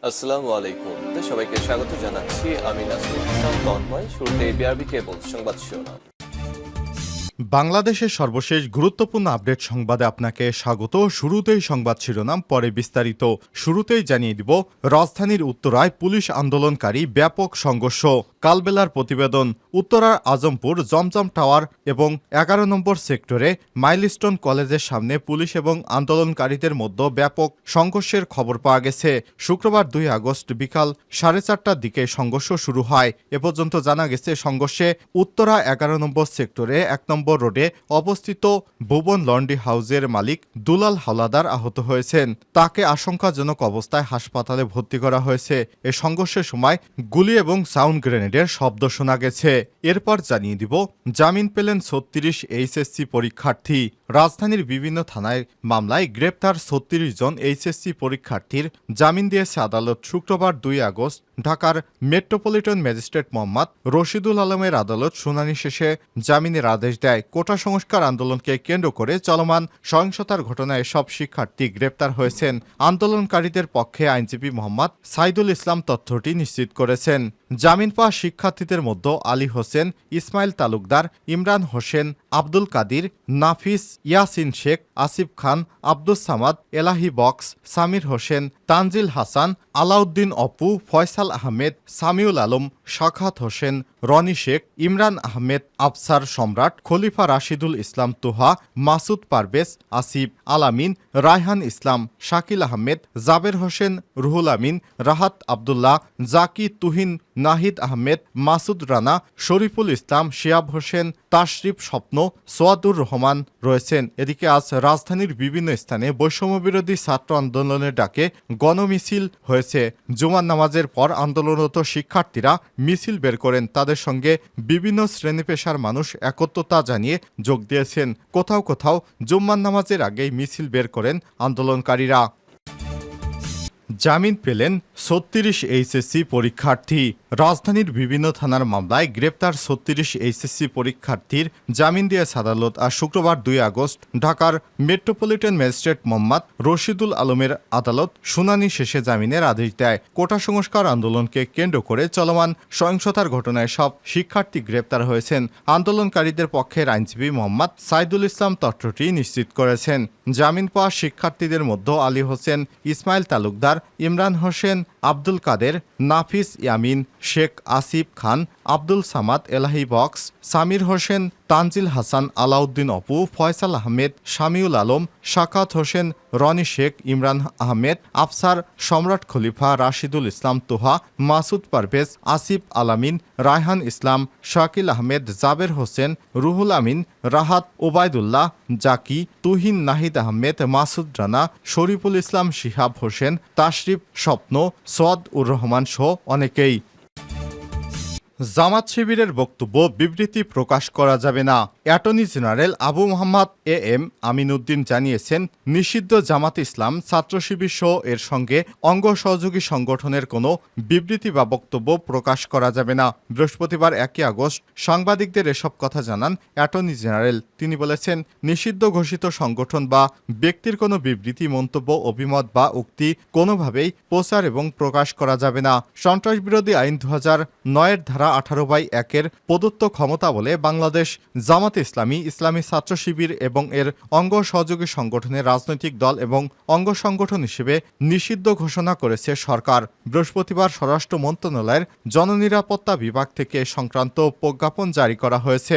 আসসালামু আলাইকুম। সবাইকে স্বাগত জানাচ্ছি। আমি নাসরুল ইসলাম তন্ময়। শুরুতে বিআরবি কেবল সংবাদ শিরোনাম। বাংলাদেশের সর্বশেষ গুরুত্বপূর্ণ আপডেট সংবাদে আপনাকে স্বাগত। শুরুতেই সংবাদ শিরোনাম, পরে বিস্তারিত। শুরুতেই জানিয়ে দিব, রাজধানীর উত্তরায় পুলিশ আন্দোলনকারী ব্যাপক সংঘর্ষ। কালবেলার প্রতিবেদন। উত্তরার আজমপুর জমজম টাওয়ার এবং ১১ নম্বর সেক্টরে মাইলস্টোন কলেজের সামনে পুলিশ এবং আন্দোলনকারীদের মধ্যে ব্যাপক সংঘর্ষের খবর পাওয়া গেছে। শুক্রবার ২ আগস্ট বিকাল ৪:৩০টার দিকে সংঘর্ষ শুরু হয়। এ পর্যন্ত জানা গেছে, সংঘর্ষে উত্তরা ১১ নম্বর সেক্টরে ১ নম্বর রোডে অবস্থিত ভুবন লন্ড্রি হাউসের মালিক দুলাল হাওলাদার আহত হয়েছেন। তাকে আশঙ্কাজনক অবস্থায় হাসপাতালে ভর্তি করা হয়েছে। এ সংঘর্ষের সময় গুলি এবং সাউন্ড গ্রেনেডের শব্দ শোনা গেছে। এরপর জানিয়ে দিব, জামিন পেলেন ৩৬ এইচএসসি পরীক্ষার্থী। রাজধানীর বিভিন্ন থানায় মামলায় গ্রেপ্তার ৩৬ জন এইচএসসি পরীক্ষার্থীর জামিন দিয়েছে আদালত। শুক্রবার ২ আগস্ট ঢাকার মেট্রোপলিটন ম্যাজিস্ট্রেট মোহাম্মদ রশিদুল আলমের আদালত শুনানি শেষে জামিনের আদেশ দেয়। কোটা সংস্কার আন্দোলনকে কেন্দ্র করে চলমান সহিংসতার ঘটনায় এসব শিক্ষার্থী গ্রেপ্তার হয়েছেন। আন্দোলনকারীদের পক্ষে আইনজীবী মোহাম্মদ সাইদুল ইসলাম তথ্যটি নিশ্চিত করেছেন। জামিন পাওয়া শিক্ষার্থীদের মধ্যে আলী হোসেন, ইসমাইল তালুকদার, ইমরান হোসেন, আব্দুল কাদির, নাফিস, ইয়াসিন শেখ, আসিফ খান, আব্দুস সামাদ, এলাহি বক্স, সামির হোসেন, তানজিল হাসান, আলাউদ্দিন অপু, ফয়সাল আহমেদ, সামিউল আলম, শাখাত হোসেন, রনি শেখ, ইমরান আহমেদ, আফসার সম্রাট, খলিফা রাশিদুল ইসলাম তুহা, মাসুদ পারভেজ, আসিফ আলামিন, রায়হান ইসলাম, শাকিল আহমেদ, জাবের হোসেন, রুহুল আমিন, রাহাত আবদুল্লাহ, জাকি তুহিন, নাহিদ আহমেদ, মাসুদ রানা, শরীফুল ইসলাম, শিয়াব হোসেন, তাশরিফ স্বপ্ন, সোয়াদুর রহমান রয়েছেন। এদিকে আজ রাজধানীর বিভিন্ন স্থানে বৈষম্যবিরোধী ছাত্র আন্দোলনের ডাকে গণমিছিল হয়েছে। জুমার নামাজের পর আন্দোলনরত শিক্ষার্থীরা মিছিল বের করেন। তাদের সঙ্গে বিভিন্ন শ্রেণী পেশার মানুষ একত্রতা জানিয়ে যোগ দিয়েছেন। কোথাও কোথাও জুম্মার নামাজের আগেই মিছিল বের করেন আন্দোলনকারীরা। জামিন পেলেন ৩৬ এইচএসসি পরীক্ষার্থী। রাজধানীর বিভিন্ন থানার মামলায় গ্রেপ্তার ৩৬ এইচএসসি পরীক্ষার্থীর জামিন দিয়েছে আদালত। আর শুক্রবার ২ আগস্ট ঢাকার মেট্রোপলিটন ম্যাজিস্ট্রেট মোহাম্মদ রশিদুল আলমের আদালত শুনানি শেষে জামিনের আদেশ দেয়। কোটা সংস্কার আন্দোলনকে কেন্দ্র করে চলমান সহিংসতার ঘটনায় সব শিক্ষার্থী গ্রেপ্তার হয়েছেন। আন্দোলনকারীদের পক্ষের আইনজীবী মোহাম্মদ সাইদুল ইসলাম তথ্যটি নিশ্চিত করেছেন। জামিন পাওয়া শিক্ষার্থীদের মধ্যে আলী হোসেন, ইসমাইল তালুকদার, ইমরান হোসেন, আব্দুল কাদের, নাফিস ইয়ামিন শেখ, আসিফ খান, আব্দুল সামাদ, এলাহি বক্স, সামির হোসেন, তানজিল হাসান, আলাউদ্দিন অপু, ফয়সাল আহমেদ, শামিউল আলম, শাকাত হোসেন, রনি শেখ, ইমরান আহমেদ, আফসার সম্রাট, খলিফা রাশিদুল ইসলাম তুহা, মাসুদ পারভেজ, আসিফ আলামিন, রায়হান ইসলাম, শাকিল আহমেদ, জাবের হোসেন, রুহুল আমিন, রাহাত ওবায়দুল্লাহ, জাকি তুহিন, নাহিদ আহমেদ, মাসুদ রানা, শরীফুল ইসলাম, শিহাব হোসেন, তাশরিফ স্বপ্ন, সোয়াদ উর রহমান সহ অনেকেই। জামাত শিবিরের বক্তব্য বিবৃতি প্রকাশ করা যাবে না। Attorney general Abu Mohammad M Amin Uddin জানিয়েছেন, নিষিদ্ধ জামাত ইসলাম, ছাত্র শিবির সহ এর সঙ্গে অঙ্গ সহযোগী সংগঠনের কোনো বিবৃতি বা বক্তব্য প্রকাশ করা যাবে না। বৃহস্পতিবার ১ আগস্ট সাংবাদিকদের এসব কথা জানান অ্যাটর্নি জেনারেল। তিনি বলেছেন, নিষিদ্ধ ঘোষিত সংগঠন বা ব্যক্তির কোনো বিবৃতি, মন্তব্য, অভিমত বা উক্তি কোনোভাবেই প্রচার এবং প্রকাশ করা যাবে না। সন্ত্রাসবিরোধী আইন ২০০৯-এর ধারা ১৮/১-এর প্রদত্ত ক্ষমতা বলে বাংলাদেশ জামাতে ইসলামী, ইসলামী ছাত্র শিবির এবং এর অঙ্গ সহযোগী সংগঠনের রাজনৈতিক দল এবং অঙ্গ সংগঠন হিসেবে নিষিদ্ধ ঘোষণা করেছে সরকার। বৃহস্পতিবার স্বরাষ্ট্র মন্ত্রণালয়ের জননিরাপত্তা বিভাগ থেকে সংক্রান্ত প্রজ্ঞাপন জারি করা হয়েছে।